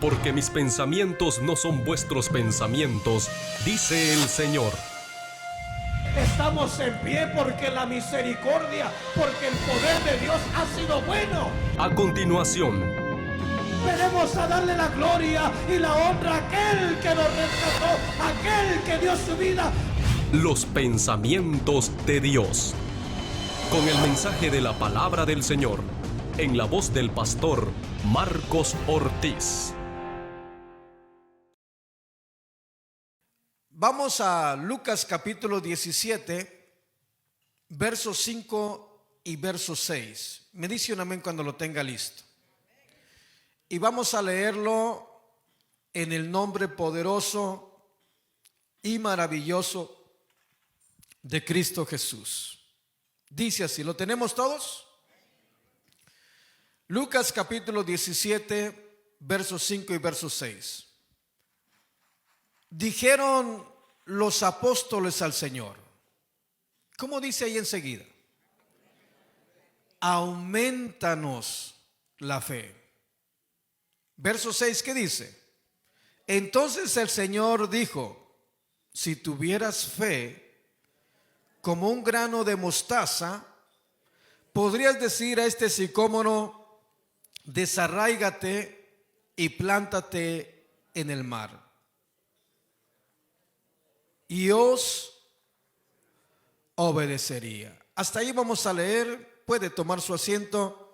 Porque mis pensamientos no son vuestros pensamientos, dice el Señor. Estamos en pie porque la misericordia, porque el poder de Dios ha sido bueno. A continuación, Venimos a darle la gloria y la honra a aquel que nos rescató, aquel que dio su vida. los pensamientos de Dios. Con el mensaje de la palabra del Señor, en la voz del pastor Marcos Ortiz. Vamos a Lucas capítulo 17, versos 5 y verso 6. Me dice un amén cuando lo tenga listo. Y vamos a leerlo en el nombre poderoso y maravilloso de Cristo Jesús. Dice así, ¿lo tenemos todos? Lucas capítulo 17, versos 5 y verso 6. Dijeron los apóstoles al Señor. ¿Cómo dice ahí enseguida? Aumentanos la fe. Verso 6, ¿qué dice? Entonces el Señor dijo: si tuvieras fe como un grano de mostaza, podrías decir a este sicómoro: desarráigate y plántate en el mar, y os obedecería. Hasta ahí vamos a leer. Puede tomar su asiento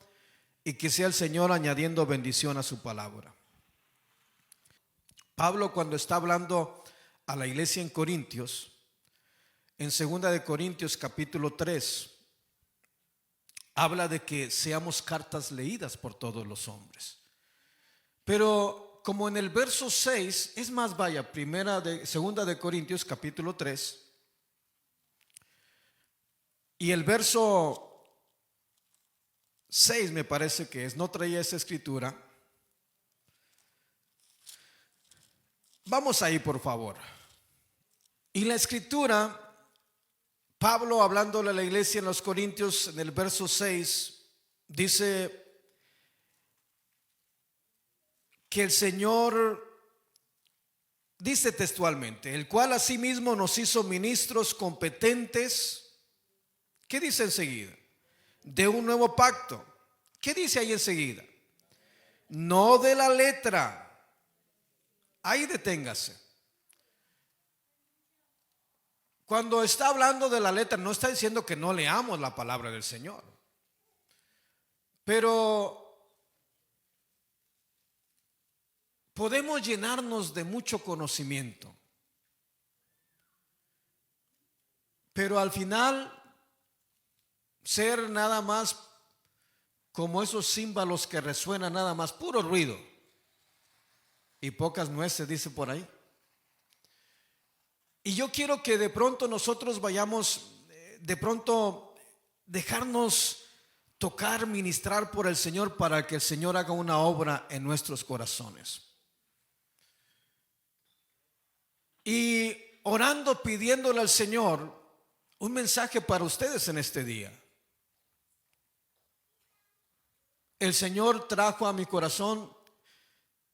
y que sea el Señor añadiendo bendición a su palabra. Pablo, cuando está hablando a la iglesia en Corintios, en 2 de Corintios capítulo 3, habla de que seamos cartas leídas por todos los hombres. Pero como en el verso 6, es más, vaya, 2 de Corintios capítulo 3 y el verso 6 me parece que es, no traía esa escritura. Vamos ahí, por favor. Y la escritura, Pablo hablándole a la iglesia en los Corintios, en el verso 6, dice que el Señor, dice textualmente, el cual asimismo nos hizo ministros competentes. ¿Qué dice enseguida? De un nuevo pacto. ¿Qué dice ahí enseguida? No de la letra. Ahí deténgase. Cuando está hablando de la letra, no está diciendo que no leamos la palabra del Señor. Pero podemos llenarnos de mucho conocimiento, pero al final ser nada más como esos címbalos que resuenan nada más, puro ruido y pocas nueces, dice por ahí. Y yo quiero que de pronto nosotros vayamos, de pronto dejarnos tocar, ministrar por el Señor, para que el Señor haga una obra en nuestros corazones. Y orando, pidiéndole al Señor un mensaje para ustedes en este día. El Señor trajo a mi corazón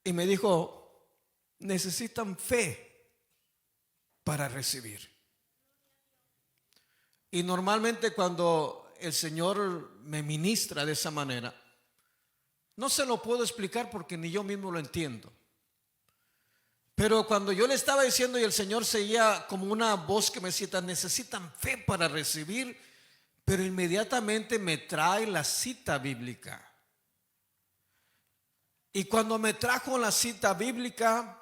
y me dijo: necesitan fe para recibir. Y normalmente cuando el Señor me ministra de esa manera, no se lo puedo explicar porque ni yo mismo lo entiendo. Pero cuando yo le estaba diciendo y el Señor seguía como una voz que me decía: necesitan fe para recibir, pero inmediatamente me trae la cita bíblica. Y cuando me trajo la cita bíblica,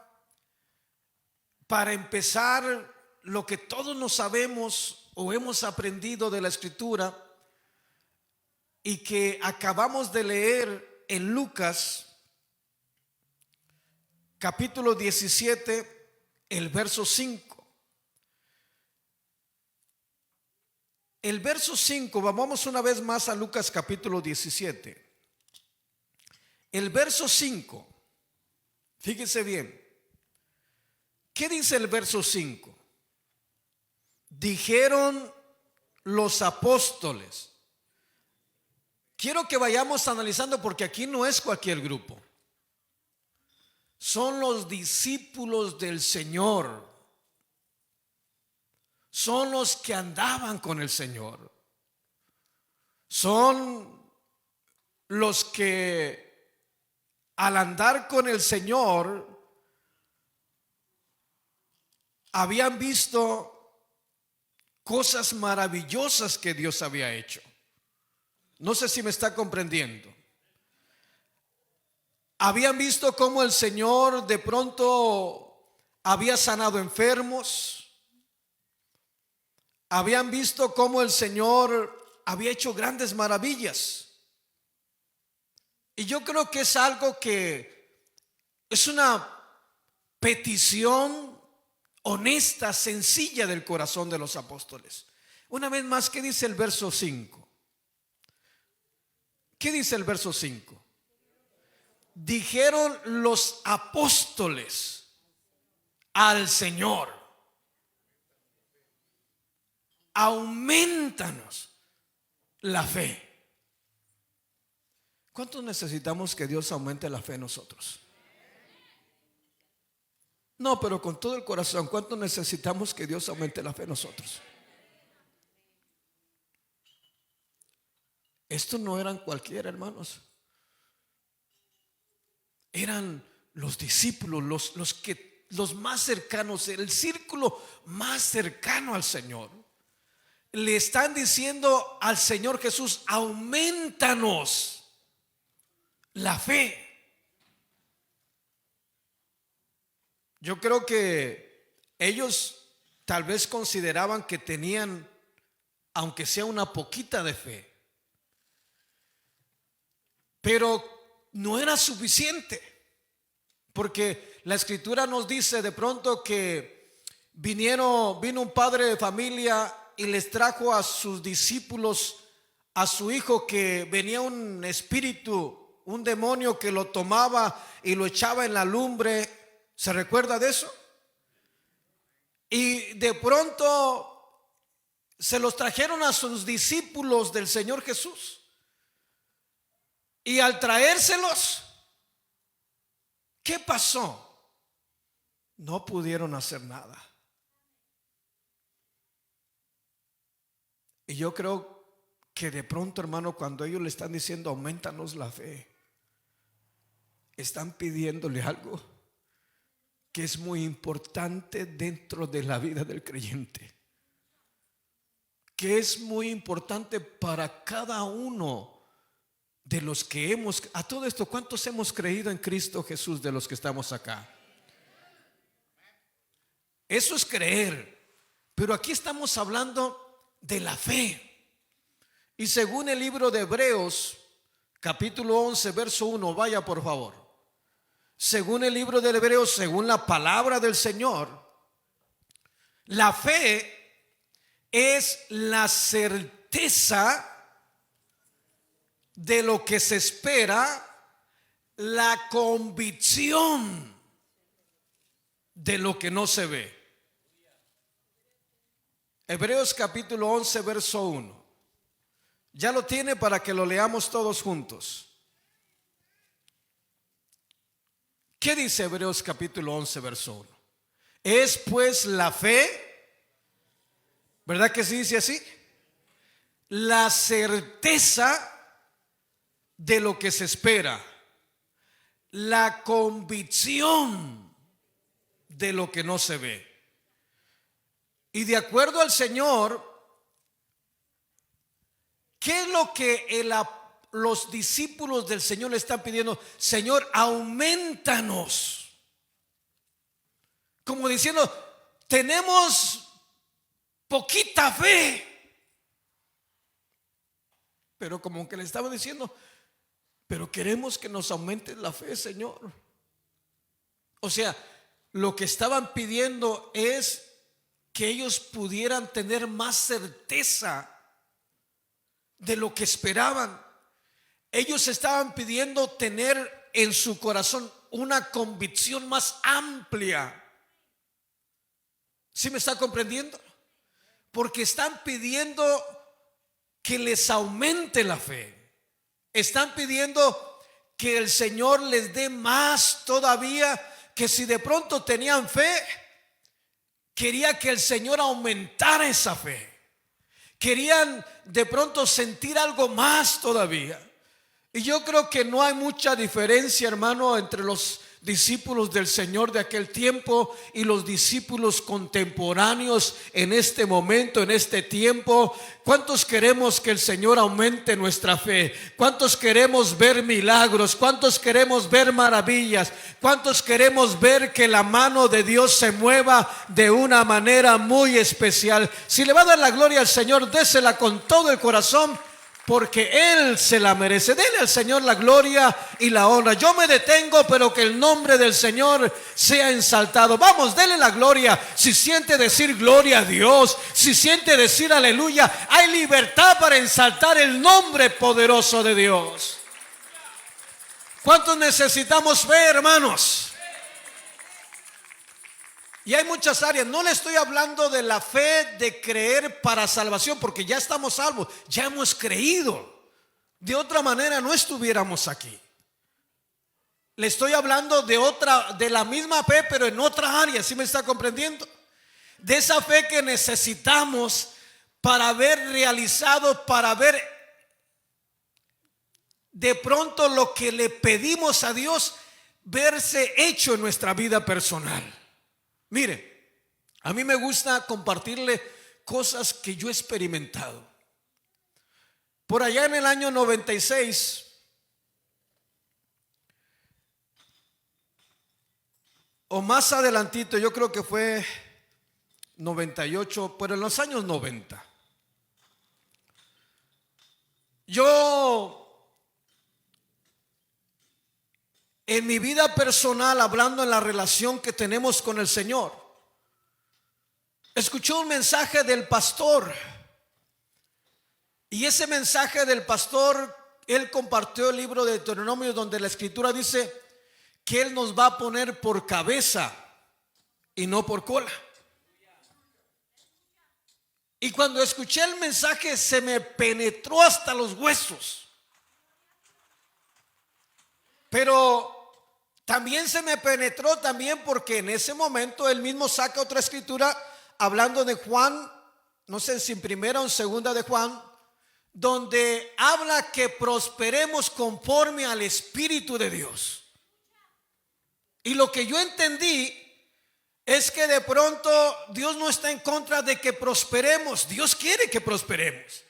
para empezar, lo que todos nos sabemos o hemos aprendido de la Escritura y que acabamos de leer en Lucas capítulo 17, el verso 5. El verso 5, vamos una vez más a Lucas capítulo 17. El verso 5, fíjese bien. ¿Qué dice el verso 5? Dijeron los apóstoles. Quiero que vayamos analizando porque aquí no es cualquier grupo. son los discípulos del Señor. Son los que andaban con el Señor. Son los que al andar con el Señor habían visto cosas maravillosas que Dios había hecho. No sé si me está comprendiendo. Habían visto cómo el Señor de pronto había sanado enfermos. Habían visto cómo el Señor había hecho grandes maravillas. Y yo creo que es algo que es una petición honesta, sencilla del corazón de los apóstoles. Una vez más, ¿qué dice el verso 5? ¿Qué dice el verso 5? Dijeron los apóstoles al Señor: aumentanos la fe. ¿Cuántos necesitamos que Dios aumente la fe en nosotros? No, pero con todo el corazón, ¿cuántos necesitamos que Dios aumente la fe en nosotros? Estos no eran cualquiera, hermanos. Eran los discípulos, los más cercanos, el círculo más cercano al Señor. Le están diciendo al Señor Jesús: aumentanos la fe. Yo creo que ellos tal vez consideraban que tenían, aunque sea una poquita de fe, pero no era suficiente, porque la Escritura nos dice de pronto que vino un padre de familia y les trajo a sus discípulos a su hijo, que venía un espíritu, un demonio que lo tomaba y lo echaba en la lumbre. ¿Se recuerda de eso? Y de pronto se los trajeron a sus discípulos del Señor Jesús. Y al traérselos, ¿qué pasó? No pudieron hacer nada. Y yo creo que de pronto, hermano, cuando ellos le están diciendo aumentanos la fe, están pidiéndole algo que es muy importante dentro de la vida del creyente, que es muy importante para cada uno de los que a todo esto, ¿cuántos hemos creído en Cristo Jesús de los que estamos acá? Eso es creer, pero aquí estamos hablando de la fe. Y según el libro de Hebreos, capítulo 11, verso 1, vaya por favor. Según el libro de Hebreos, según la palabra del Señor, la fe es la certeza de lo que se espera, la convicción de lo que no se ve. Hebreos capítulo 11, verso 1. Ya lo tiene para que lo leamos todos juntos. ¿Qué dice Hebreos capítulo 11, verso 1? Es pues la fe, ¿verdad que se dice así? La certeza de lo que se espera, la convicción de lo que no se ve. Y de acuerdo al Señor, ¿qué es lo que los discípulos del Señor le están pidiendo? Señor, aumentanos. Como diciendo, tenemos poquita fe. Pero como que le estaba diciendo, pero queremos que nos aumente la fe, Señor. O sea, lo que estaban pidiendo es que ellos pudieran tener más certeza de lo que esperaban. Ellos estaban pidiendo tener en su corazón una convicción más amplia. ¿Sí me está comprendiendo? Porque están pidiendo que les aumente la fe. Están pidiendo que el Señor les dé más todavía que si de pronto tenían fe, quería que el Señor aumentara esa fe. Querían de pronto sentir algo más todavía. Y yo creo que no hay mucha diferencia, hermano, entre los discípulos del Señor de aquel tiempo y los discípulos contemporáneos en este momento, en este tiempo. ¿Cuántos queremos que el Señor aumente nuestra fe? ¿Cuántos queremos ver milagros? ¿Cuántos queremos ver maravillas? ¿Cuántos queremos ver que la mano de Dios se mueva de una manera muy especial? Si le va a dar la gloria al Señor, désela con todo el corazón, porque Él se la merece. Dele al Señor la gloria y la honra. Yo me detengo, pero que el nombre del Señor sea ensaltado. Vamos, dele la gloria. Si siente decir gloria a Dios, si siente decir aleluya, hay libertad para ensaltar el nombre poderoso de Dios. ¿Cuántos necesitamos fe, hermanos? Y hay muchas áreas. No le estoy hablando de la fe de creer para salvación, porque ya estamos salvos, ya hemos creído. De otra manera no estuviéramos aquí. Le estoy hablando de la misma fe, pero en otra área. ¿Sí me está comprendiendo? De esa fe que necesitamos para haber realizado, para ver de pronto lo que le pedimos a Dios verse hecho en nuestra vida personal. Mire, a mí me gusta compartirle cosas que yo he experimentado. Por allá en el año 96, o más adelantito, yo creo que fue 98, pero en los años 90, yo en mi vida personal, hablando en la relación que tenemos con el Señor, escuché un mensaje del pastor. Y ese mensaje del pastor, él compartió el libro de Deuteronomio, donde la escritura dice que Él nos va a poner por cabeza y no por cola. Y cuando escuché el mensaje se me penetró hasta los huesos. Pero también se me penetró también porque en ese momento él mismo saca otra escritura hablando de Juan, no sé si en primera o en segunda de Juan, donde habla que prosperemos conforme al Espíritu de Dios. Y lo que yo entendí es que de pronto Dios no está en contra de que prosperemos. Dios quiere que prosperemos,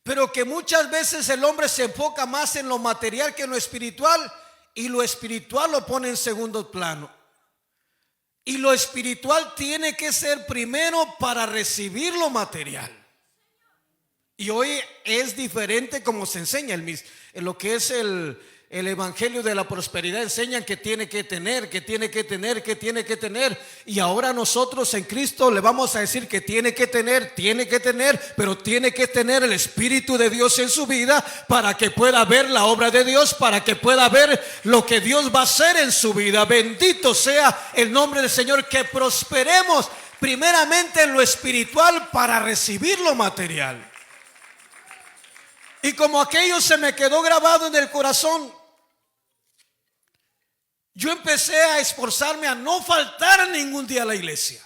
pero que muchas veces el hombre se enfoca más en lo material que en lo espiritual, y lo espiritual lo pone en segundo plano. Y lo espiritual tiene que ser primero para recibir lo material. Y hoy es diferente como se enseña en lo que es el evangelio de la prosperidad. Enseñan que tiene que tener, que tiene que tener, que tiene que tener. Y ahora nosotros en Cristo le vamos a decir que tiene que tener, pero tiene que tener el Espíritu de Dios en su vida para que pueda ver la obra de Dios, para que pueda ver lo que Dios va a hacer en su vida. Bendito sea el nombre del Señor. Que prosperemos primeramente en lo espiritual para recibir lo material. Y como aquello se me quedó grabado en el corazón, yo empecé a esforzarme a no faltar ningún día a la iglesia,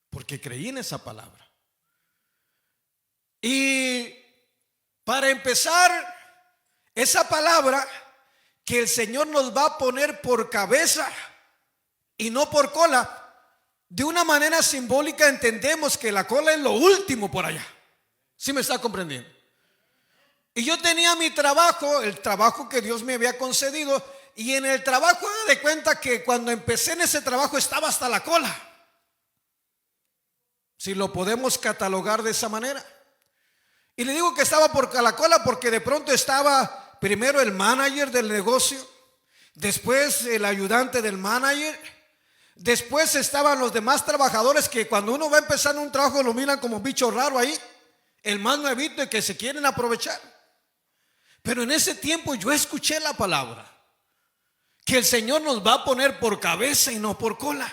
porque creí en esa palabra. Y para empezar, esa palabra que el Señor nos va a poner por cabeza y no por cola, de una manera simbólica entendemos que la cola es lo último por allá. ¿Sí me está comprendiendo? Y yo tenía mi trabajo, el trabajo que Dios me había concedido, y en el trabajo me di cuenta que cuando empecé en ese trabajo estaba hasta la cola, si lo podemos catalogar de esa manera. Y le digo que estaba por la cola porque de pronto estaba primero el manager del negocio, después el ayudante del manager, después estaban los demás trabajadores que cuando uno va a empezar un trabajo lo miran como bicho raro ahí, el más nuevito y que se quieren aprovechar. Pero en ese tiempo yo escuché la palabra que el Señor nos va a poner por cabeza y no por cola.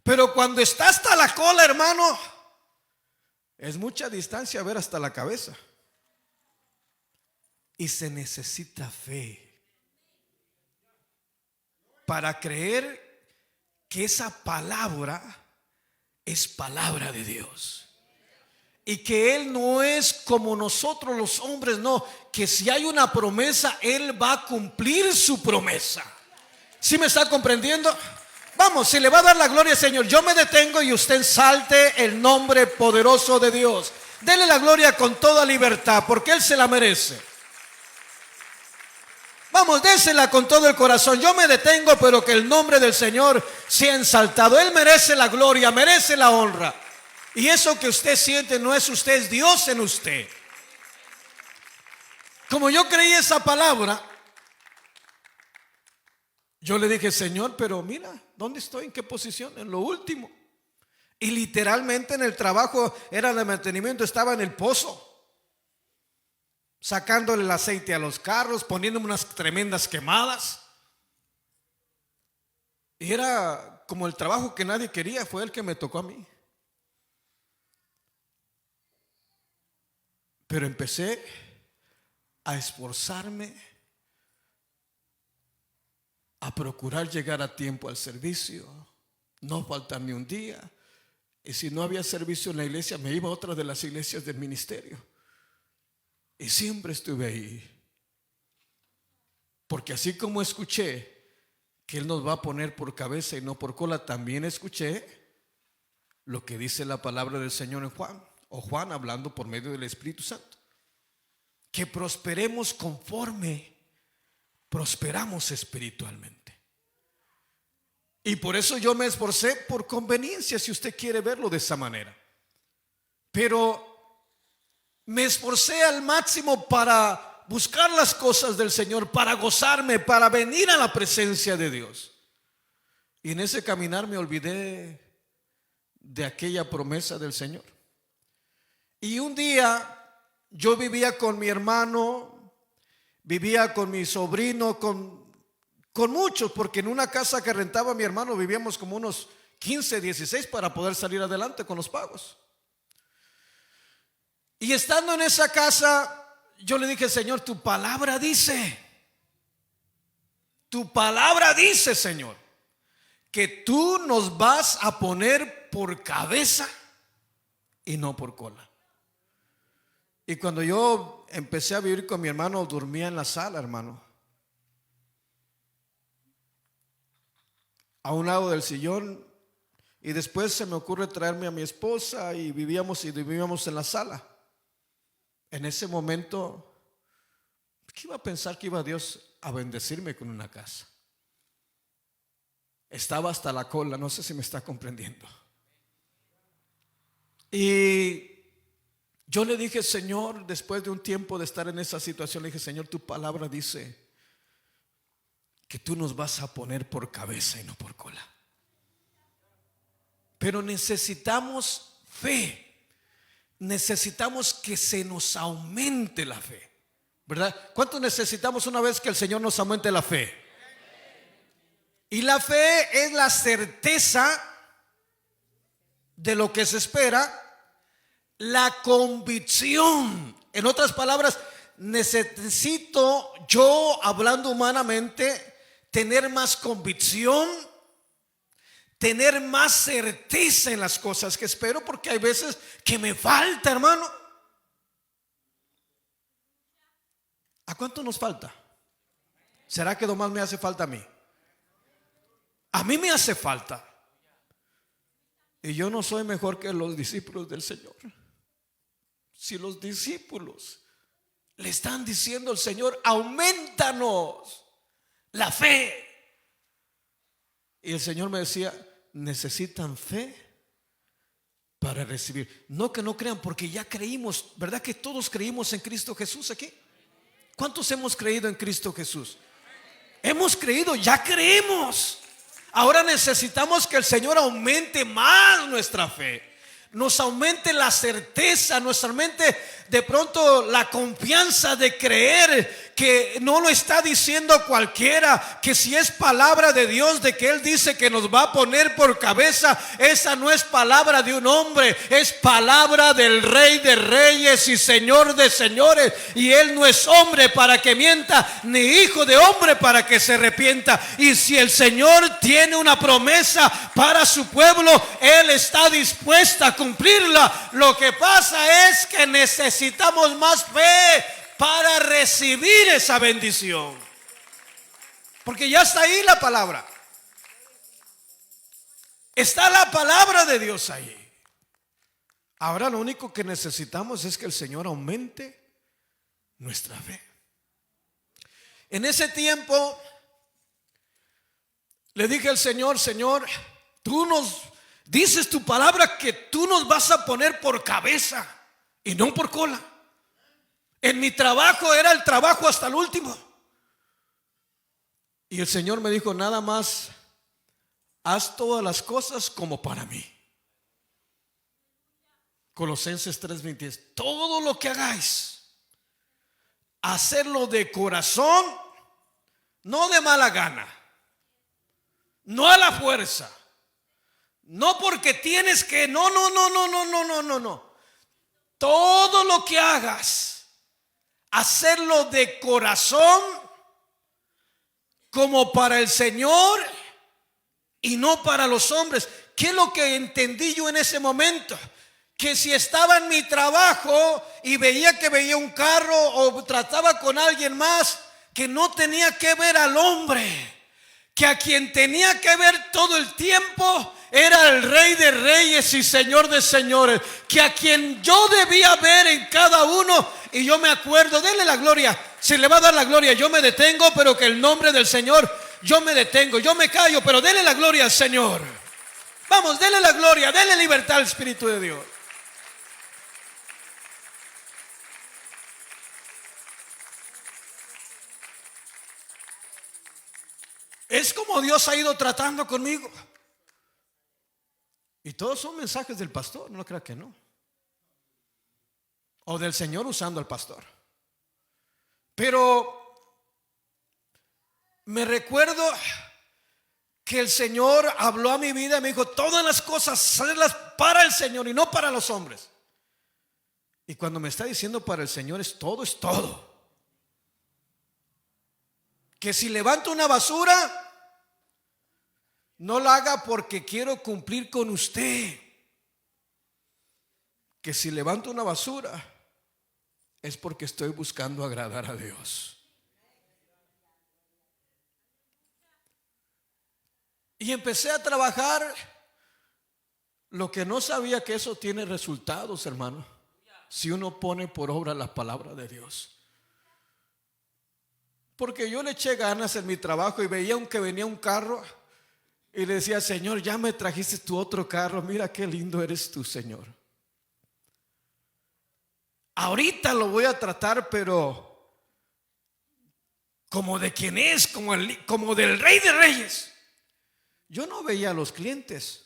Pero cuando está hasta la cola, hermano, es mucha distancia ver hasta la cabeza. Y se necesita fe para creer que esa palabra es palabra de Dios. Y que Él no es como nosotros los hombres, no, que si hay una promesa, Él va a cumplir su promesa. ¿Sí me está comprendiendo? Vamos, si le va a dar la gloria al Señor, yo me detengo y usted salte el nombre poderoso de Dios. Dele la gloria con toda libertad, porque Él se la merece. Vamos, désela con todo el corazón. Yo me detengo, pero que el nombre del Señor sea ensaltado. Él merece la gloria, merece la honra. Y eso que usted siente no es usted, es Dios en usted. Como yo creí esa palabra, yo le dije, Señor, pero mira, ¿dónde estoy? ¿En qué posición? En lo último. Y literalmente en el trabajo era de mantenimiento, estaba en el pozo, sacándole el aceite a los carros, poniéndome unas tremendas quemadas. Y era como el trabajo que nadie quería, fue el que me tocó a mí. Pero empecé a esforzarme, a procurar llegar a tiempo al servicio, no faltarme un día. Y si no había servicio en la iglesia, me iba a otra de las iglesias del ministerio. Y siempre estuve ahí. Porque así como escuché que Él nos va a poner por cabeza y no por cola, también escuché lo que dice la palabra del Señor en Juan, o Juan hablando por medio del Espíritu Santo, que prosperemos conforme prosperamos espiritualmente. Y por eso yo me esforcé por conveniencia, si usted quiere verlo de esa manera. Pero me esforcé al máximo para buscar las cosas del Señor, para gozarme, para venir a la presencia de Dios. Y en ese caminar me olvidé de aquella promesa del Señor. Y un día yo vivía con mi hermano, vivía con mi sobrino, con muchos, porque en una casa que rentaba mi hermano vivíamos como unos 15, 16 para poder salir adelante con los pagos. Y estando en esa casa, yo le dije, Señor, tu palabra dice, Señor, que tú nos vas a poner por cabeza y no por cola. Y cuando yo empecé a vivir con mi hermano, dormía en la sala, hermano, a un lado del sillón. Y después se me ocurre traerme a mi esposa y vivíamos en la sala. En ese momento, ¿qué iba a pensar que iba Dios a bendecirme con una casa? Estaba hasta la cola, no sé si me está comprendiendo. Y yo le dije, Señor, después de un tiempo de estar en esa situación, le dije, Señor, tu palabra dice que tú nos vas a poner por cabeza y no por cola. Pero necesitamos fe, necesitamos que se nos aumente la fe, ¿verdad? ¿Cuánto necesitamos una vez que el Señor nos aumente la fe? Y la fe es la certeza de lo que se espera, la convicción. En otras palabras, necesito yo, hablando humanamente, tener más convicción, tener más certeza en las cosas que espero, porque hay veces que me falta, hermano. ¿A cuánto nos falta? ¿Será que nomás me hace falta a mí? A mí me hace falta. Y yo no soy mejor que los discípulos del Señor. Si los discípulos le están diciendo al Señor, aumentanos la fe. Y el Señor me decía, necesitan fe para recibir. No que no crean, porque ya creímos, ¿verdad que todos creímos en Cristo Jesús aquí? ¿Cuántos hemos creído en Cristo Jesús? Hemos creído, ya creemos. Ahora necesitamos que el Señor aumente más nuestra fe, nos aumente la certeza, nos aumente de pronto la confianza de creer que no lo está diciendo cualquiera, que si es palabra de Dios, de que Él dice que nos va a poner por cabeza, esa no es palabra de un hombre, es palabra del Rey de Reyes y Señor de Señores. Y Él no es hombre para que mienta, ni hijo de hombre para que se arrepienta. Y si el Señor tiene una promesa para su pueblo, Él está dispuesto a cumplirla. Lo que pasa es que necesitamos más fe para recibir esa bendición, porque ya está ahí la palabra. Está la palabra de Dios ahí. Ahora lo único que necesitamos es que el Señor aumente nuestra fe. En ese tiempo le dije al Señor: Señor, tú nos dices tu palabra que tú nos vas a poner por cabeza y no por cola. En mi trabajo era el trabajo hasta el último. Y el Señor me dijo: nada más haz todas las cosas como para mí. Colosenses 3:20. Todo lo que hagáis, hacerlo de corazón, no de mala gana, no a la fuerza, no porque tienes que, no. Todo lo que hagas, hacerlo de corazón, como para el Señor y no para los hombres. ¿Qué es lo que entendí yo en ese momento? Que si estaba en mi trabajo y veía un carro o trataba con alguien más, que no tenía que ver al hombre, que a quien tenía que ver todo el tiempo era el Rey de Reyes y Señor de Señores, que a quien yo debía ver en cada uno. Y yo me acuerdo, denle la gloria, si le va a dar la gloria yo me detengo, pero que el nombre del Señor, yo me detengo, yo me callo, pero denle la gloria al Señor. Vamos, denle la gloria, denle libertad al Espíritu de Dios. Es como Dios ha ido tratando conmigo. Y todos son mensajes del pastor, no crea que no. O del Señor usando al pastor. Pero me recuerdo que el Señor habló a mi vida y me dijo: todas las cosas, hacerlas para el Señor y no para los hombres. Y cuando me está diciendo para el Señor, es todo, es todo. Que si levanto una basura, no la haga porque quiero cumplir con usted. Que si levanto una basura, es porque estoy buscando agradar a Dios. Y empecé a trabajar. Lo que no sabía, que eso tiene resultados, hermano, si uno pone por obra la palabra de Dios. Porque yo le eché ganas en mi trabajo y veía que venía un carro y le decía: Señor, ya me trajiste tu otro carro, mira qué lindo eres tú, Señor. Ahorita lo voy a tratar, pero como de quien es, como del Rey de Reyes. Yo no veía a los clientes,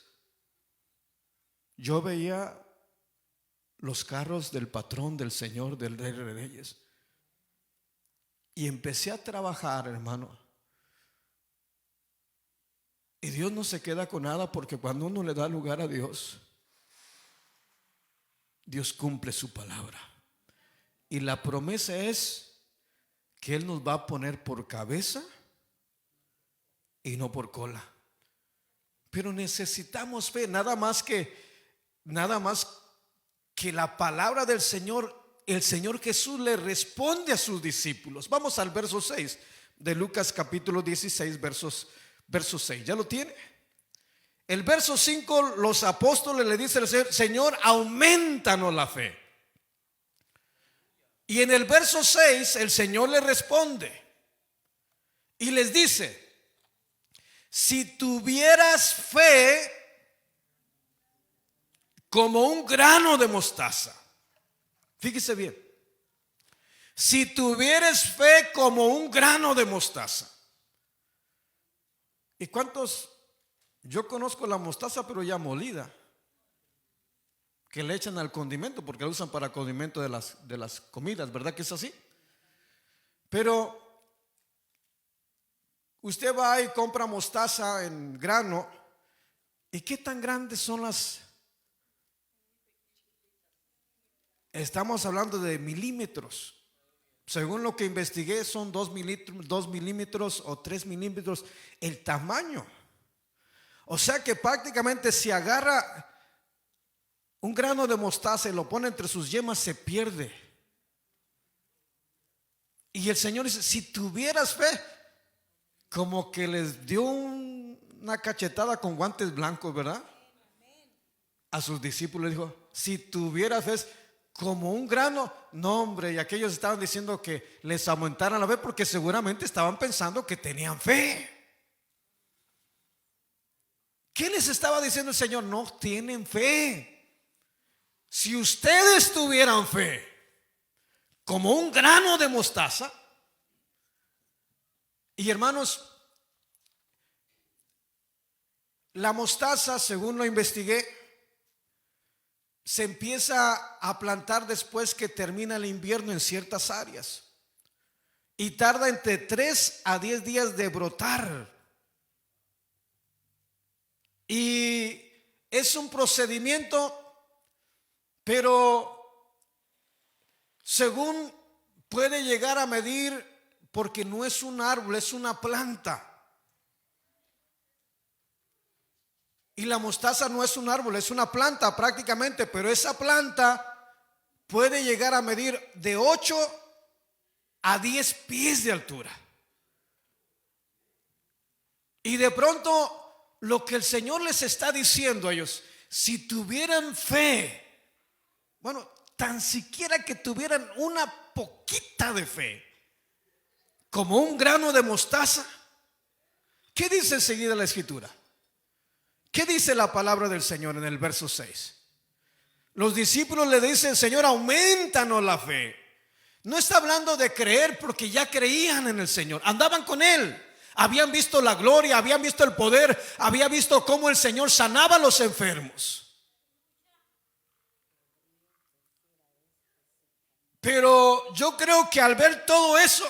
yo veía los carros del patrón, del Señor, del Rey de Reyes. Y empecé a trabajar, hermano. Y Dios no se queda con nada, porque cuando uno le da lugar a Dios, Dios cumple su palabra. Y la promesa es que Él nos va a poner por cabeza y no por cola. Pero necesitamos fe, nada más que la palabra del Señor, el Señor Jesús le responde a sus discípulos. Vamos al verso 6 de Lucas capítulo 16, verso 6. ¿Ya lo tiene? El verso 5, los apóstoles le dicen al Señor: Señor, aumentanos la fe. Y en el verso 6 el Señor le responde y les dice: si tuvieras fe como un grano de mostaza. Fíjese bien. Si tuvieras fe como un grano de mostaza. ¿Y cuántos? Yo conozco la mostaza, pero ya molida, que le echan al condimento, porque la usan para condimento de las comidas, ¿verdad que es así? Pero usted va y compra mostaza en grano. ¿Y qué tan grandes son las? Estamos hablando de milímetros. Según lo que investigué, son 2 milímetros o 3 milímetros el tamaño. O sea que prácticamente si agarra un grano de mostaza y lo pone entre sus yemas, se pierde. Y el Señor dice, si tuvieras fe, como que les dio una cachetada con guantes blancos, ¿verdad? A sus discípulos dijo, si tuvieras fe como un grano, no hombre. Y aquellos estaban diciendo que les aumentaran la fe porque seguramente estaban pensando que tenían fe. ¿Qué les estaba diciendo el Señor? No tienen fe. Si ustedes tuvieran fe como un grano de mostaza. Y hermanos, la mostaza, según lo investigué, se empieza a plantar después que termina el invierno en ciertas áreas y tarda entre 3 a 10 días de brotar. Y es un procedimiento, pero según puede llegar a medir, porque no es un árbol, es una planta. Y la mostaza no es un árbol, es una planta prácticamente, pero esa planta puede llegar a medir de 8 a 10 pies de altura. Y de pronto lo que el Señor les está diciendo a ellos, si tuvieran fe, bueno, tan siquiera que tuvieran una poquita de fe, como un grano de mostaza. ¿Qué dice enseguida la Escritura? ¿Qué dice la palabra del Señor en el verso 6? Los discípulos le dicen, Señor, aumentanos la fe. No está hablando de creer porque ya creían en el Señor, andaban con Él, habían visto la gloria, habían visto el poder, habían visto cómo el Señor sanaba a los enfermos. Pero yo creo que al ver todo eso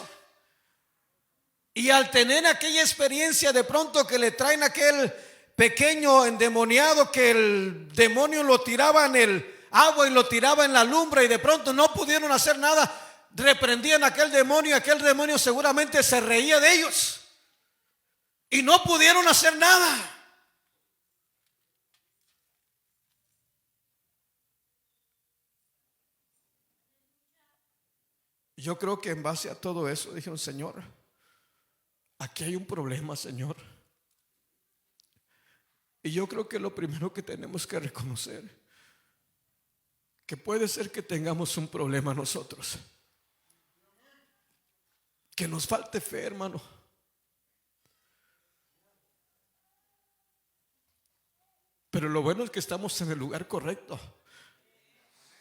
y al tener aquella experiencia de pronto que le traen aquel pequeño endemoniado, que el demonio lo tiraba en el agua y lo tiraba en la lumbre y de pronto no pudieron hacer nada, reprendían a aquel demonio y aquel demonio seguramente se reía de ellos y no pudieron hacer nada. Yo creo que en base a todo eso dijeron, Señor, aquí hay un problema, Señor. Y yo creo que lo primero que tenemos que reconocer, que puede ser que tengamos un problema nosotros, que nos falte fe, hermano. Pero lo bueno es que estamos en el lugar correcto,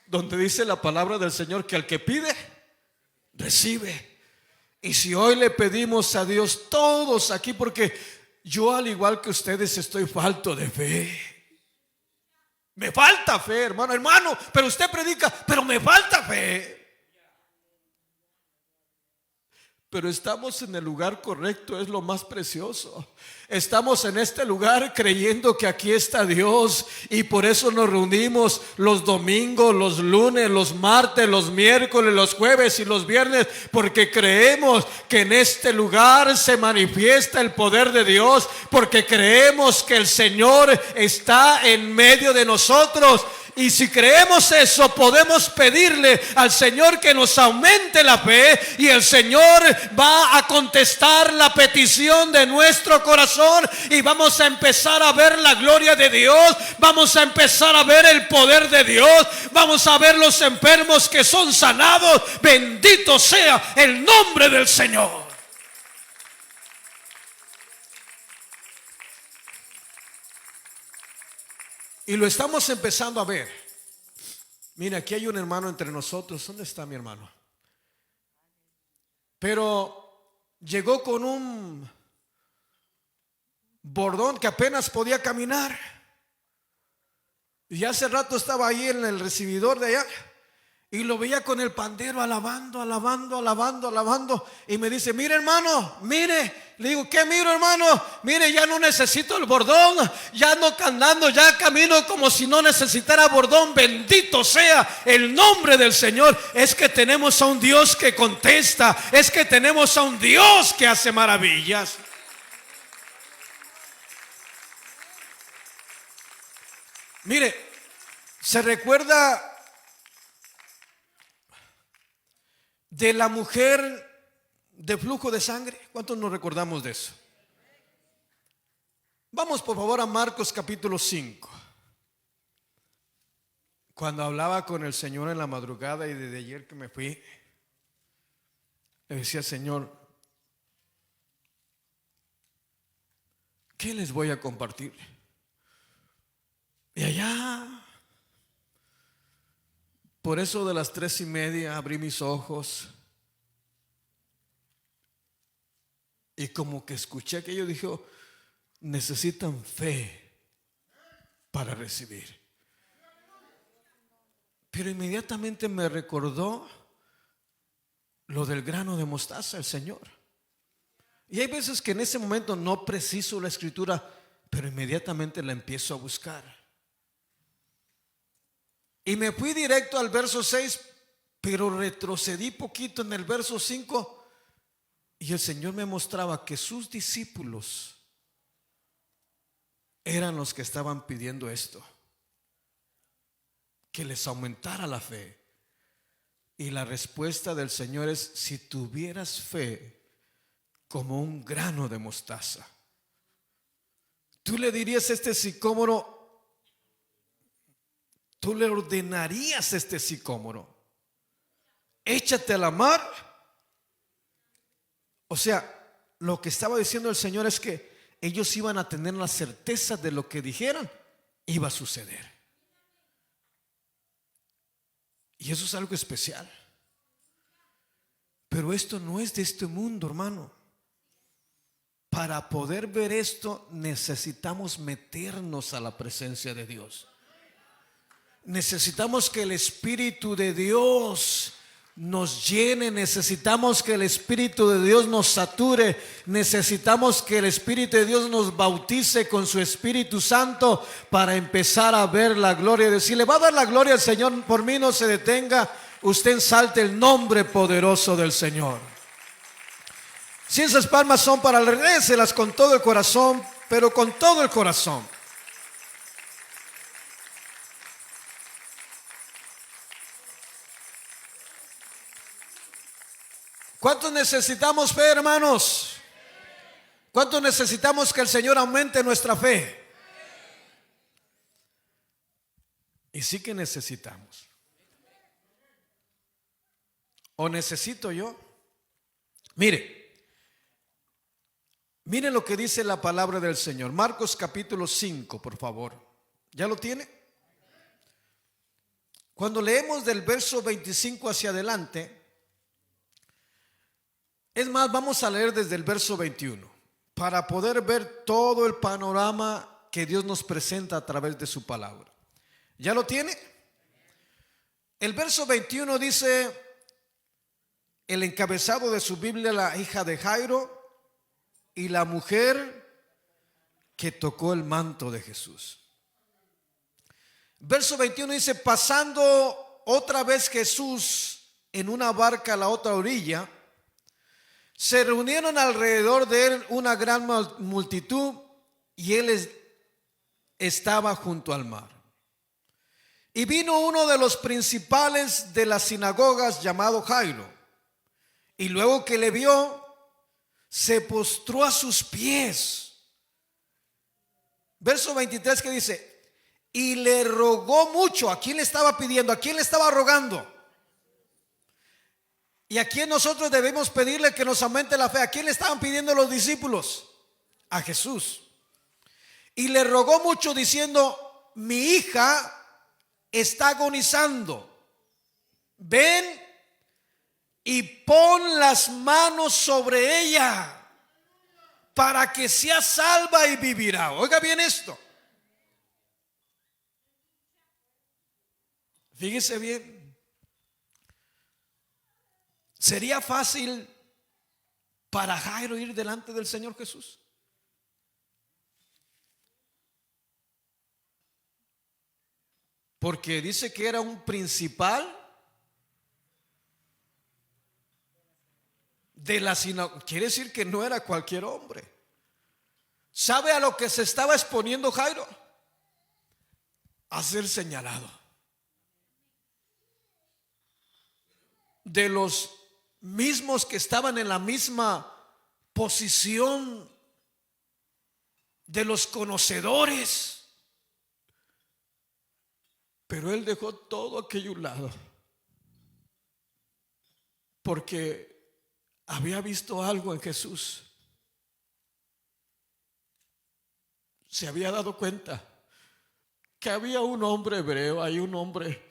donde dice la palabra del Señor que al que pide, recibe. Y si hoy le pedimos a Dios todos aquí, porque yo al igual que ustedes estoy falto de fe. Me falta fe, hermano, pero usted predica, pero me falta fe. Pero estamos en el lugar correcto, es lo más precioso. Estamos en este lugar creyendo que aquí está Dios y por eso nos reunimos los domingos, los lunes, los martes, los miércoles, los jueves y los viernes, porque creemos que en este lugar se manifiesta el poder de Dios, porque creemos que el Señor está en medio de nosotros. Y si creemos eso, podemos pedirle al Señor que nos aumente la fe y el Señor va a contestar la petición de nuestro corazón y vamos a empezar a ver la gloria de Dios, vamos a empezar a ver el poder de Dios, vamos a ver los enfermos que son sanados. Bendito sea el nombre del Señor. Y lo estamos empezando a ver. Mira, aquí hay un hermano entre nosotros. ¿Dónde está mi hermano? Pero llegó con un bordón que apenas podía caminar. Y hace rato estaba ahí en el recibidor de allá. Y lo veía con el pandero alabando, alabando, alabando, alabando. Y me dice, mire hermano, mire. Le digo, ¿qué miro hermano? Mire, ya no necesito el bordón. Ya ando cantando, ya camino como si no necesitara bordón. Bendito sea el nombre del Señor. Es que tenemos a un Dios que contesta. Es que tenemos a un Dios que hace maravillas. Mire, ¿se recuerda de la mujer de flujo de sangre? ¿Cuántos nos recordamos de eso? Vamos por favor a Marcos capítulo 5. Cuando hablaba con el Señor en la madrugada y desde ayer que me fui, le decía, Señor, ¿qué les voy a compartir? Y allá, por eso de las 3:30 abrí mis ojos y como que escuché que ellos dijo, necesitan fe para recibir. Pero inmediatamente me recordó lo del grano de mostaza, el Señor. Y hay veces que en ese momento no preciso la escritura, pero inmediatamente la empiezo a buscar. Y me fui directo al verso 6, pero retrocedí poquito en el verso 5 y el Señor me mostraba que sus discípulos eran los que estaban pidiendo esto, que les aumentara la fe. Y la respuesta del Señor es, si tuvieras fe como un grano de mostaza, tú le dirías a este sicómoro, tú le ordenarías a este sicómoro, échate a la mar. O sea, lo que estaba diciendo el Señor es que ellos iban a tener la certeza de lo que dijeran iba a suceder. Y eso es algo especial. Pero esto no es de este mundo, hermano. Para poder ver esto necesitamos meternos a la presencia de Dios. Necesitamos que el Espíritu de Dios nos llene, necesitamos que el Espíritu de Dios nos sature, necesitamos que el Espíritu de Dios nos bautice con su Espíritu Santo para empezar a ver la gloria de Dios. Si le va a dar la gloria al Señor, por mí no se detenga, usted ensalte el nombre poderoso del Señor. Si esas palmas son para el Rey, déselas con todo el corazón, pero con todo el corazón. ¿Cuántos necesitamos fe, hermanos? ¿Cuántos necesitamos que el Señor aumente nuestra fe? Y sí que necesitamos. ¿O necesito yo? Mire lo que dice la palabra del Señor. Marcos capítulo 5, por favor. ¿Ya lo tiene? Cuando leemos del verso 25 hacia adelante, es más, vamos a leer desde el verso 21 para poder ver todo el panorama que Dios nos presenta a través de su palabra. ¿Ya lo tiene? El verso 21 dice, el encabezado de su Biblia, la hija de Jairo y la mujer que tocó el manto de Jesús. Verso 21 dice, pasando otra vez Jesús en una barca a la otra orilla, se reunieron alrededor de él una gran multitud y él estaba junto al mar. Y vino uno de los principales de las sinagogas llamado Jairo, y luego que le vio, se postró a sus pies. Verso 23 que dice, y le rogó mucho. ¿A quién le estaba pidiendo? ¿A quién le estaba rogando? ¿Y a quién nosotros debemos pedirle que nos aumente la fe? ¿A quién le estaban pidiendo los discípulos? A Jesús. Y le rogó mucho diciendo, mi hija está agonizando. Ven y pon las manos sobre ella para que sea salva y vivirá. Oiga bien esto. Fíjese bien. ¿Sería fácil para Jairo ir delante del Señor Jesús? Porque dice que era un principal de la sinagoga. Quiere decir que no era cualquier hombre. ¿Sabe a lo que se estaba exponiendo Jairo? A ser señalado. De los mismos que estaban en la misma posición, de los conocedores. Pero él dejó todo aquello a un lado, porque había visto algo en Jesús. Se había dado cuenta que había un hombre hebreo, hay un hombre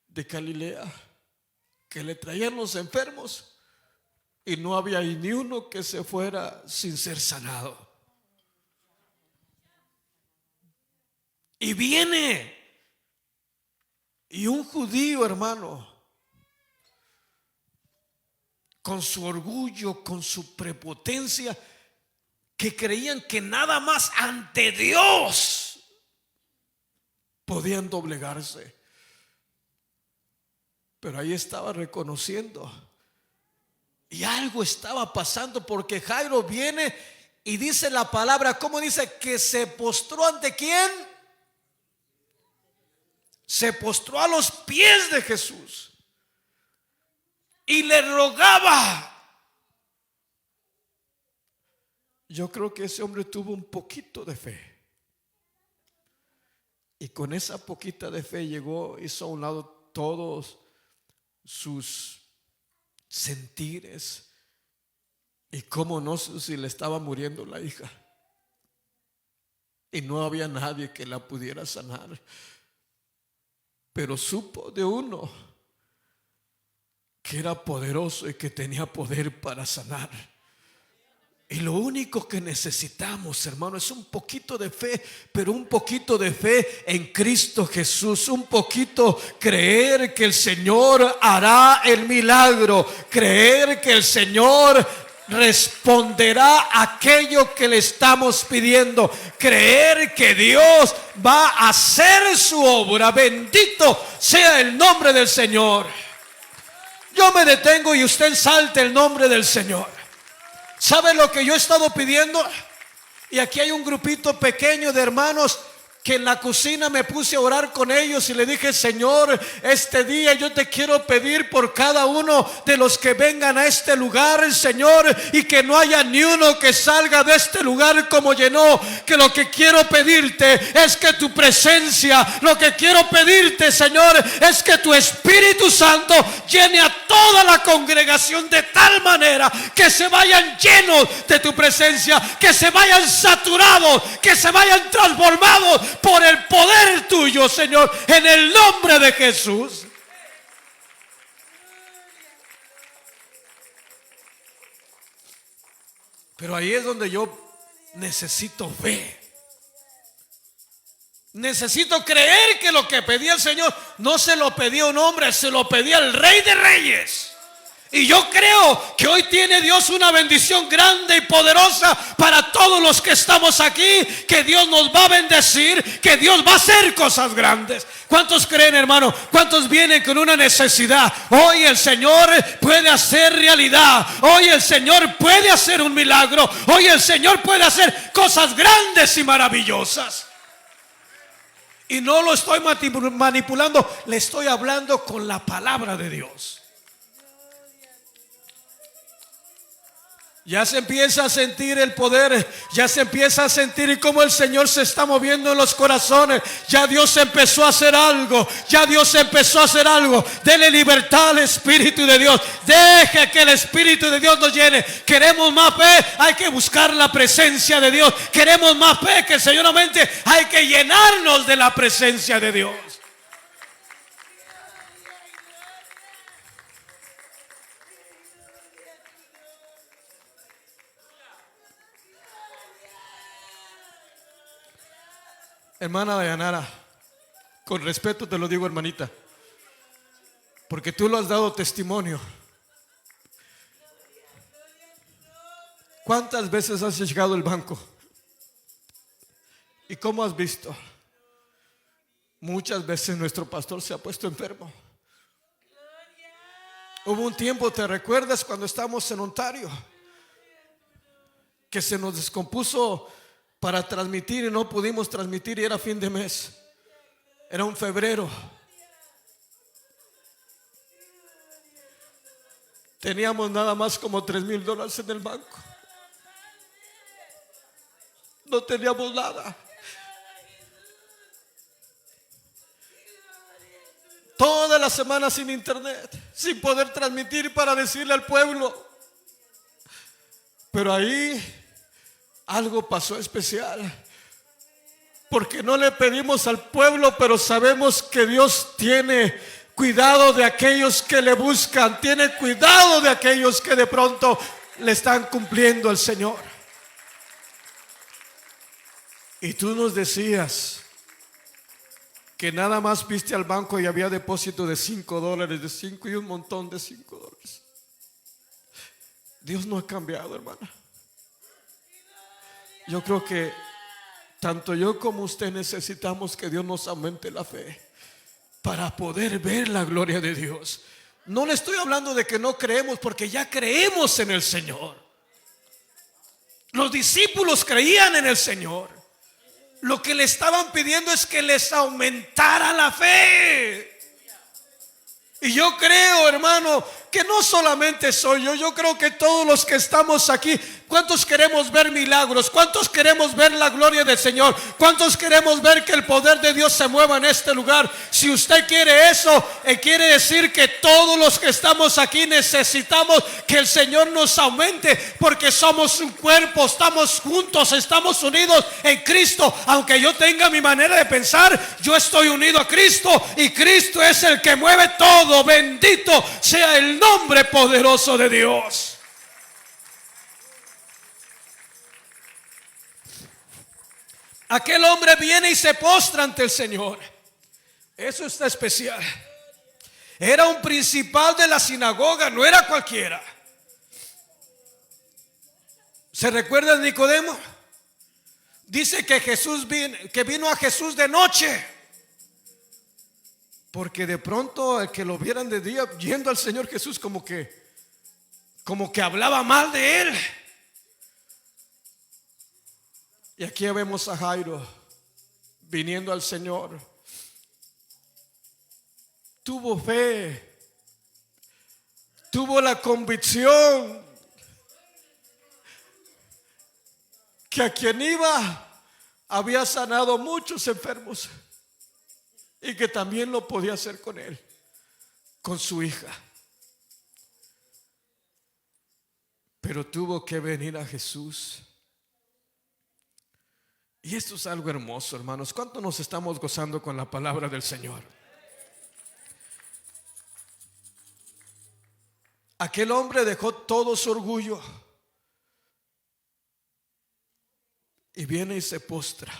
de Galilea, que le traían los enfermos y no había ni uno que se fuera sin ser sanado. Y viene, y un judío, hermano, con su orgullo, con su prepotencia, que creían que nada más ante Dios podían doblegarse. Pero ahí estaba reconociendo, y algo estaba pasando, porque Jairo viene y dice la palabra, ¿cómo dice? Que se postró ante ¿quién? Se postró a los pies de Jesús y le rogaba. Yo creo que ese hombre tuvo un poquito de fe, y con esa poquita de fe llegó, hizo a un lado todos sus sentires, y cómo no sé si le estaba muriendo la hija y no había nadie que la pudiera sanar, pero supo de uno que era poderoso y que tenía poder para sanar. Y lo único que necesitamos, hermano, es un poquito de fe, pero un poquito de fe en Cristo Jesús, un poquito creer que el Señor hará el milagro, creer que el Señor responderá aquello que le estamos pidiendo, creer que Dios va a hacer su obra. Bendito sea el nombre del Señor. Yo me detengo y usted salte el nombre del Señor. ¿Sabe lo que yo he estado pidiendo? Y aquí hay un grupito pequeño de hermanos que en la cocina me puse a orar con ellos y le dije: Señor, este día yo te quiero pedir por cada uno de los que vengan a este lugar, Señor, y que no haya ni uno que salga de este lugar como llenó. Que lo que quiero pedirte es que tu presencia, lo que quiero pedirte, Señor, es que tu Espíritu Santo llene a toda la congregación de tal manera que se vayan llenos de tu presencia, que se vayan saturados, que se vayan transformados por el poder tuyo, Señor, en el nombre de Jesús. Pero ahí es donde yo necesito fe. Necesito creer que lo que pedía el Señor no se lo pedía un hombre, se lo pedía el Rey de Reyes. Y yo creo que hoy tiene Dios una bendición grande y poderosa para todos los que estamos aquí, que Dios nos va a bendecir, que Dios va a hacer cosas grandes. ¿Cuántos creen, hermano? ¿Cuántos vienen con una necesidad? Hoy el Señor puede hacer realidad. Hoy el Señor puede hacer un milagro. Hoy el Señor puede hacer cosas grandes y maravillosas. Y no lo estoy manipulando, le estoy hablando con la palabra de Dios. Ya se empieza a sentir el poder, ya se empieza a sentir cómo el Señor se está moviendo en los corazones. Ya Dios empezó a hacer algo, ya Dios empezó a hacer algo. Dele libertad al Espíritu de Dios, deje que el Espíritu de Dios nos llene. Queremos más fe, hay que buscar la presencia de Dios. Queremos más fe, que señoramente hay que llenarnos de la presencia de Dios. Hermana Dayanara, con respeto te lo digo, hermanita, porque tú lo has dado testimonio. ¿Cuántas veces has llegado al banco? ¿Y cómo has visto? Muchas veces nuestro pastor se ha puesto enfermo. Hubo un tiempo, ¿te recuerdas cuando estábamos en Ontario? Que se nos descompuso para transmitir y no pudimos transmitir y era fin de mes. Era un febrero. Teníamos nada más como $3,000 en el banco. No teníamos nada. Toda la semana sin internet, sin poder transmitir para decirle al pueblo. Pero ahí algo pasó especial, porque no le pedimos al pueblo, pero sabemos que Dios tiene cuidado de aquellos que le buscan, tiene cuidado de aquellos que de pronto le están cumpliendo al Señor. Y tú nos decías que nada más viste al banco y había depósito de $5, de 5 y un montón de $5. Dios no ha cambiado, hermana. Yo creo que tanto yo como usted necesitamos que Dios nos aumente la fe para poder ver la gloria de Dios. No le estoy hablando de que no creemos, porque ya creemos en el Señor. Los discípulos creían en el Señor. Lo que le estaban pidiendo es que les aumentara la fe. Y yo creo, hermano, que no solamente soy yo creo que todos los que estamos aquí, ¿cuántos queremos ver milagros? ¿Cuántos queremos ver la gloria del Señor? ¿Cuántos queremos ver que el poder de Dios se mueva en este lugar? Si usted quiere eso, quiere decir que todos los que estamos aquí necesitamos que el Señor nos aumente, porque somos un cuerpo, estamos juntos, estamos unidos en Cristo. Aunque yo tenga mi manera de pensar, yo estoy unido a Cristo y Cristo es el que mueve todo. Bendito sea el nombre poderoso de Dios. Aquel hombre viene y se postra ante el Señor. Eso está especial. Era un principal de la sinagoga, no era cualquiera. ¿Se recuerda de Nicodemo? Dice que vino a Jesús de noche, porque de pronto el que lo vieran de día yendo al Señor Jesús como que hablaba mal de él. Y aquí vemos a Jairo viniendo al Señor. Tuvo fe, tuvo la convicción que a quien iba había sanado muchos enfermos y que también lo podía hacer con él, con su hija. Pero tuvo que venir a Jesús. Y esto es algo hermoso, hermanos. ¿Cuánto nos estamos gozando con la palabra del Señor? Aquel hombre dejó todo su orgullo y viene y se postra.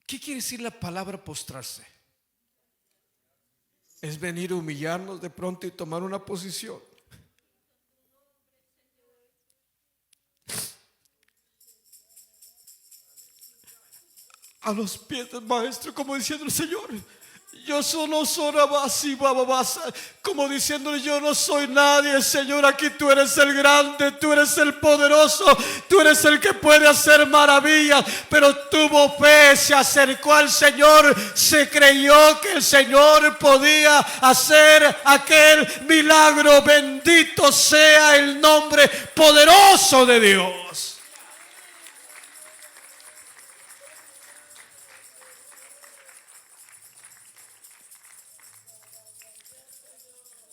¿Qué quiere decir la palabra postrarse? Es venir a humillarnos de pronto y tomar una posición. A los pies del maestro, como diciendo el Señor, yo solo soy así, como diciéndole, yo no soy nadie, Señor, aquí tú eres el grande, tú eres el poderoso, tú eres el que puede hacer maravillas. Pero tuvo fe, se acercó al Señor, se creyó que el Señor podía hacer aquel milagro. Bendito sea el nombre poderoso de Dios.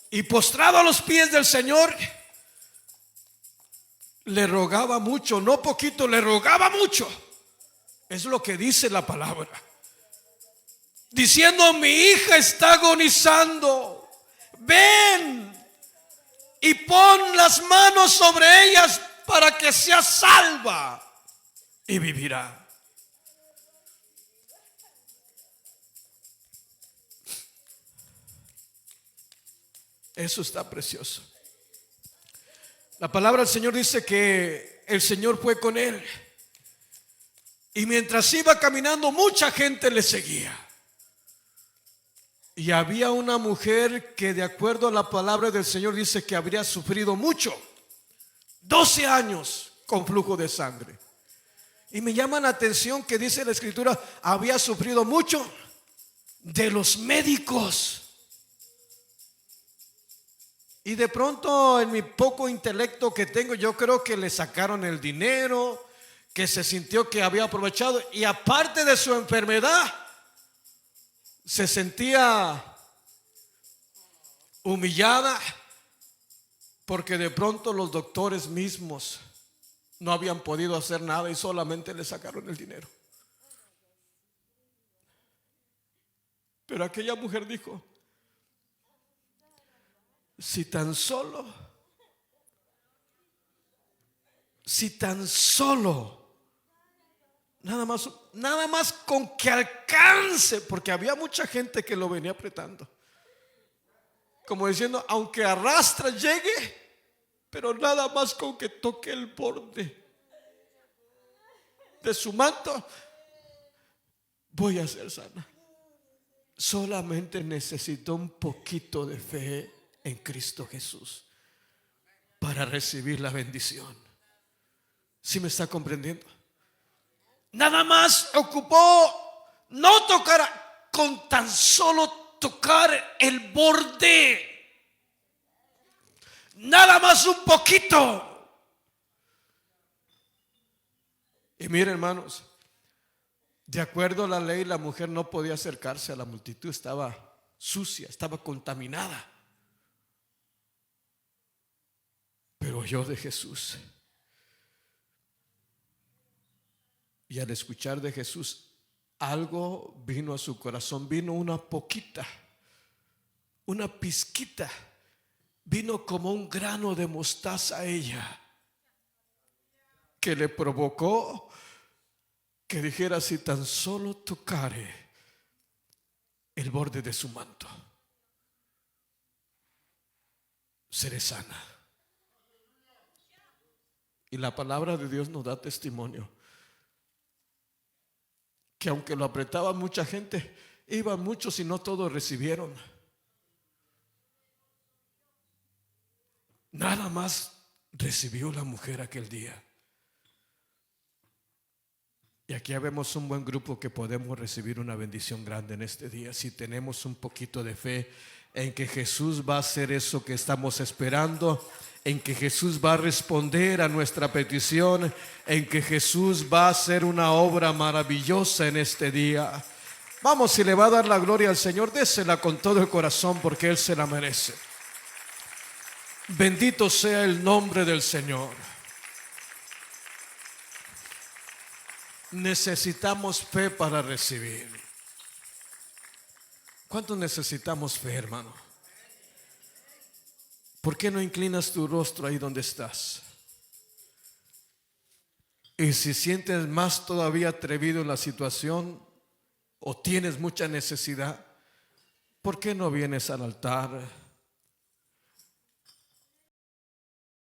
Y postrado a los pies del Señor, le rogaba mucho, no poquito, le rogaba mucho. Es lo que dice la palabra. Diciendo, mi hija está agonizando, ven y pon las manos sobre ellas para que sea salva y vivirá. Eso está precioso. La palabra del Señor dice que el Señor fue con él. Y mientras iba caminando, mucha gente le seguía. Y había una mujer que, de acuerdo a la palabra del Señor, dice que habría sufrido mucho. 12 años con flujo de sangre. Y me llama la atención que dice la Escritura, había sufrido mucho de los médicos. Y de pronto, en mi poco intelecto que tengo, yo creo que le sacaron el dinero, que se sintió que había aprovechado, y aparte de su enfermedad, se sentía humillada, porque de pronto los doctores mismos no habían podido hacer nada y solamente le sacaron el dinero. Pero aquella mujer dijo, si tan solo nada más con que alcance, porque había mucha gente que lo venía apretando, como diciendo, aunque arrastra llegue, pero nada más con que toque el borde de su manto, voy a ser sana. Solamente necesito un poquito de fe en Cristo Jesús para recibir la bendición. ¿Sí me está comprendiendo? Nada más ocupó no tocar, con tan solo tocar el borde, nada más un poquito. Y miren, hermanos, de acuerdo a la ley, la mujer no podía acercarse a la multitud, estaba sucia, estaba contaminada. Pero oyó de Jesús. Y al escuchar de Jesús, algo vino a su corazón, vino una poquita, una pizquita, vino como un grano de mostaza a ella, que le provocó que dijera, si tan solo tocare el borde de su manto, seré sana. Y la palabra de Dios nos da testimonio que aunque lo apretaba mucha gente, iban muchos y no todos recibieron. Nada más recibió la mujer aquel día. Y aquí vemos un buen grupo que podemos recibir una bendición grande en este día si tenemos un poquito de fe en que Jesús va a hacer eso que estamos esperando, en que Jesús va a responder a nuestra petición, en que Jesús va a hacer una obra maravillosa en este día. Vamos, si le va a dar la gloria al Señor, désela con todo el corazón, porque Él se la merece. Bendito sea el nombre del Señor. Necesitamos fe para recibir. ¿Cuánto necesitamos fe, hermano? ¿Por qué no inclinas tu rostro ahí donde estás? Y si sientes más todavía atrevido en la situación o tienes mucha necesidad, ¿por qué no vienes al altar?